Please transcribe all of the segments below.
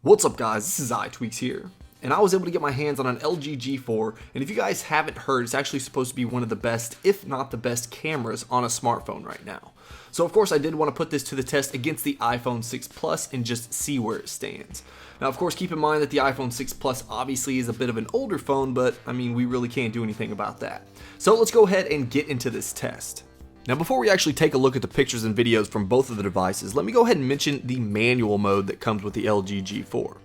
What's up guys, this is Twe4kz here, and I was able to get my hands on an LG G4, and if you guys haven't heard, it's actually supposed to be one of the best, if not the best cameras on a smartphone right now. So of course I did want to put this to the test against the iPhone 6 Plus and just see where it stands. Now of course keep in mind that the iPhone 6 Plus obviously is a bit of an older phone, but I mean we really can't do anything about that. So let's go ahead and get into this test. Now before we actually take a look at the pictures and videos from both of the devices, let me go ahead and mention the manual mode that comes with the LG G4.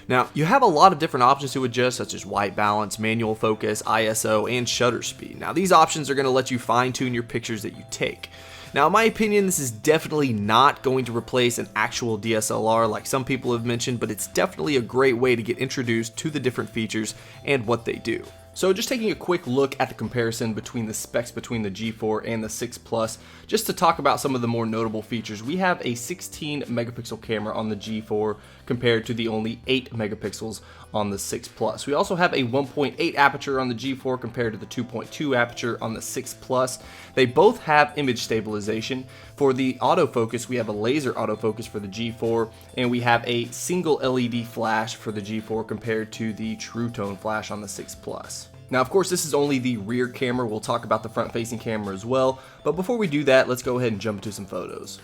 Now you have a lot of different options to adjust, such as white balance, manual focus, ISO, and shutter speed. Now these options are going to let you fine tune your pictures that you take. Now in my opinion, this is definitely not going to replace an actual DSLR like some people have mentioned, but it's definitely a great way to get introduced to the different features and what they do. So just taking a quick look at the comparison between the specs between the G4 and the 6 Plus, just to talk about some of the more notable features, we have a 16 megapixel camera on the G4 compared to the only 8 megapixels on the 6 Plus. We also have a 1.8 aperture on the G4 compared to the 2.2 aperture on the 6 Plus. They both have image stabilization. For the autofocus, we have a laser autofocus for the G4, and we have a single LED flash for the G4 compared to the True Tone flash on the 6 Plus. Now of course this is only the rear camera, we'll talk about the front facing camera as well, but before we do that, let's go ahead and jump into some photos.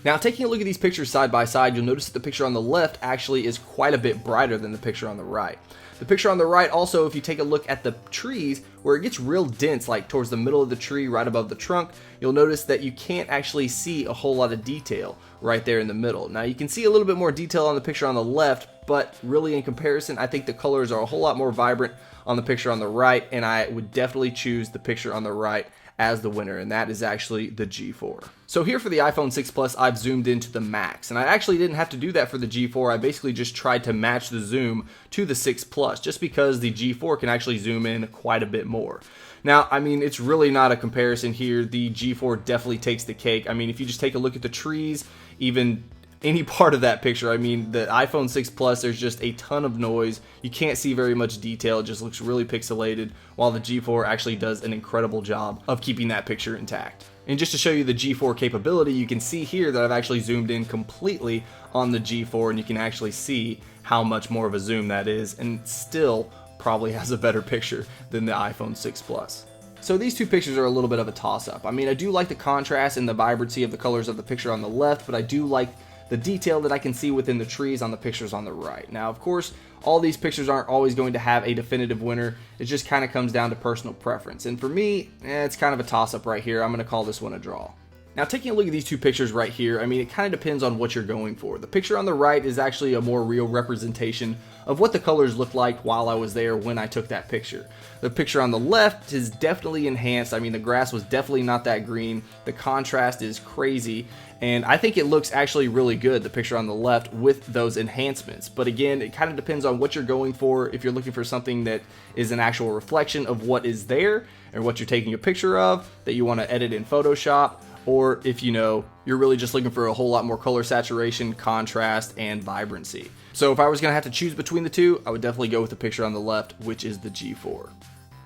Now taking a look at these pictures side by side, you'll notice that the picture on the left actually is quite a bit brighter than the picture on the right. The picture on the right also, if you take a look at the trees, where it gets real dense, like towards the middle of the tree right above the trunk, you'll notice that you can't actually see a whole lot of detail right there in the middle. Now you can see a little bit more detail on the picture on the left, but really in comparison, I think the colors are a whole lot more vibrant on the picture on the right, and I would definitely choose the picture on the right as the winner, and that is actually the G4. So here for the iPhone 6 Plus, I've zoomed into the max, and I actually didn't have to do that for the G4. I basically just tried to match the zoom to the 6 Plus, just because the G4 can actually zoom in quite a bit more. Now, I mean, it's really not a comparison here. The G4 definitely takes the cake. I mean, if you just take a look at the trees, even any part of that picture, I mean, the iPhone 6 Plus, there's just a ton of noise. You can't see very much detail. It just looks really pixelated, while the G4 actually does an incredible job of keeping that picture intact. And just to show you the G4 capability, you can see here that I've actually zoomed in completely on the G4, and you can actually see how much more of a zoom that is, and still probably has a better picture than the iPhone 6 Plus. So these two pictures are a little bit of a toss-up. I mean, I do like the contrast and the vibrancy of the colors of the picture on the left, but I do like the detail that I can see within the trees on the pictures on the right. Now, of course, all these pictures aren't always going to have a definitive winner. It just kind of comes down to personal preference. And for me, it's kind of a toss-up right here. I'm going to call this one a draw. Now, taking a look at these two pictures right here, I mean, it kind of depends on what you're going for. The picture on the right is actually a more real representation of what the colors looked like while I was there when I took that picture. The picture on the left is definitely enhanced. I mean, the grass was definitely not that green. The contrast is crazy, and I think it looks actually really good, the picture on the left, with those enhancements. But again, it kind of depends on what you're going for. If you're looking for something that is an actual reflection of what is there or what you're taking a picture of that you want to edit in Photoshop, or if you're really just looking for a whole lot more color saturation, contrast, and vibrancy. So if I was going to have to choose between the two, I would definitely go with the picture on the left, which is the G4.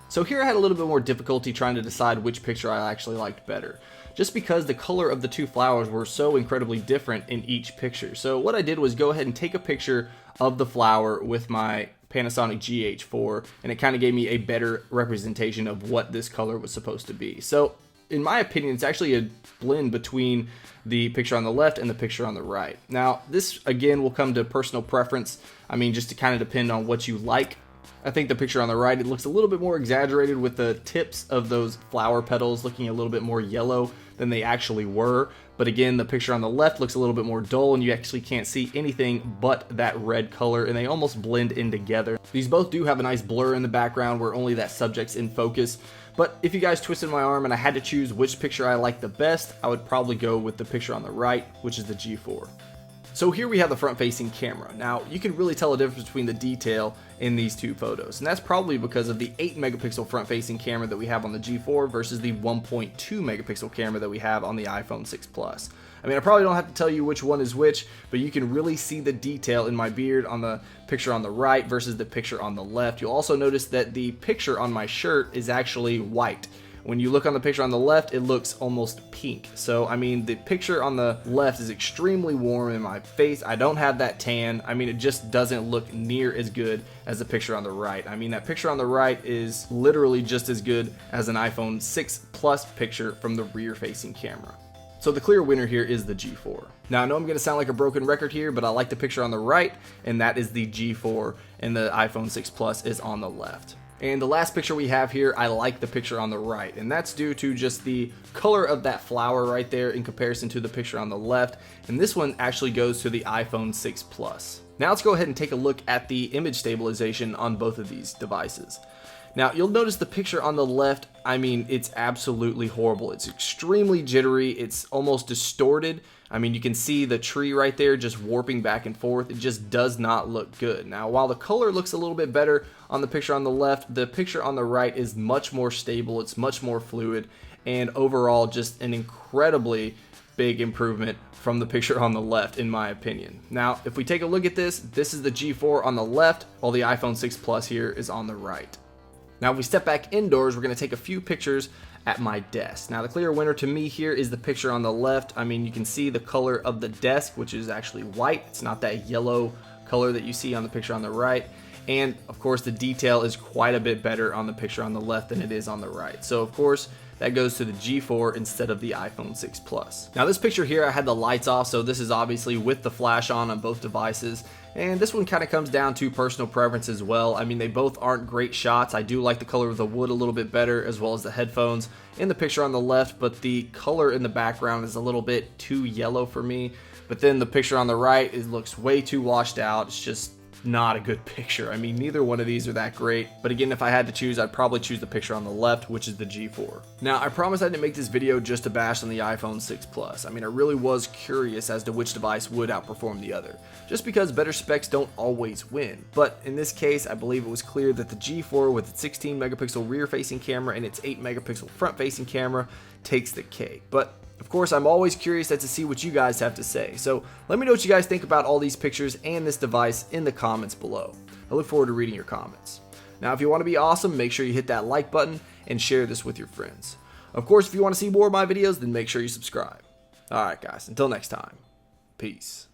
So here I had a little bit more difficulty trying to decide which picture I actually liked better, just because the color of the two flowers were so incredibly different in each picture. So what I did was go ahead and take a picture of the flower with my Panasonic GH4, and it kind of gave me a better representation of what this color was supposed to be. So in my opinion, it's actually a blend between the picture on the left and the picture on the right. Now, this again will come to personal preference. I mean, just to kind of depend on what you like. I think the picture on the right, it looks a little bit more exaggerated with the tips of those flower petals looking a little bit more yellow than they actually were. But again, the picture on the left looks a little bit more dull, and you actually can't see anything but that red color, and they almost blend in together. These both do have a nice blur in the background where only that subject's in focus. But if you guys twisted my arm and I had to choose which picture I like the best, I would probably go with the picture on the right, which is the G4. So here we have the front-facing camera. Now, you can really tell a difference between the detail in these two photos, and that's probably because of the 8 megapixel front-facing camera that we have on the G4 versus the 1.2 megapixel camera that we have on the iPhone 6 Plus. I mean, I probably don't have to tell you which one is which, but you can really see the detail in my beard on the picture on the right versus the picture on the left. You'll also notice that the picture on my shirt is actually white, when you look on the picture on the left, it looks almost pink. So I mean, the picture on the left is extremely warm in my face. I don't have that tan. I mean, it just doesn't look near as good as the picture on the right. I mean, that picture on the right is literally just as good as an iPhone 6 Plus picture from the rear facing camera. So the clear winner here is the G4. Now I know I'm going to sound like a broken record here, but I like the picture on the right, and that is the G4, and the iPhone 6 Plus is on the left. And the last picture we have here, I like the picture on the right, and that's due to just the color of that flower right there in comparison to the picture on the left, and this one actually goes to the iPhone 6 Plus. Now let's go ahead and take a look at the image stabilization on both of these devices. Now you'll notice the picture on the left, I mean, it's absolutely horrible. It's extremely jittery, it's almost distorted. I mean, you can see the tree right there just warping back and forth. It just does not look good. Now, while the color looks a little bit better on the picture on the left, the picture on the right is much more stable, it's much more fluid, and overall just an incredibly big improvement from the picture on the left, in my opinion. Now, if we take a look at this, this is the G4 on the left, while the iPhone 6 Plus here is on the right. Now, if we step back indoors, we're going to take a few pictures at my desk. Now, the clear winner to me here is the picture on the left. I mean, you can see the color of the desk, which is actually white. It's not that yellow color that you see on the picture on the right. And, of course, the detail is quite a bit better on the picture on the left than it is on the right. So, of course, that goes to the G4 instead of the iPhone 6 Plus. Now, this picture here, I had the lights off, so this is obviously with the flash on both devices. And this one kind of comes down to personal preference as well. I mean, they both aren't great shots. I do like the color of the wood a little bit better, as well as the headphones in the picture on the left, but the color in the background is a little bit too yellow for me. But then the picture on the right, it looks way too washed out. It's just not a good picture. I mean, neither one of these are that great, but again, if I had to choose, I'd probably choose the picture on the left, which is the G4. Now, I promise I didn't make this video just to bash on the iPhone 6 Plus. I mean, I really was curious as to which device would outperform the other, just because better specs don't always win. But in this case, I believe it was clear that the G4 with its 16 megapixel rear facing camera and its 8 megapixel front facing camera takes the cake. But of course, I'm always curious as to see what you guys have to say. So let me know what you guys think about all these pictures and this device in the comments below. I look forward to reading your comments. Now, if you want to be awesome, make sure you hit that like button and share this with your friends. Of course, if you want to see more of my videos, then make sure you subscribe. Alright guys, until next time, peace.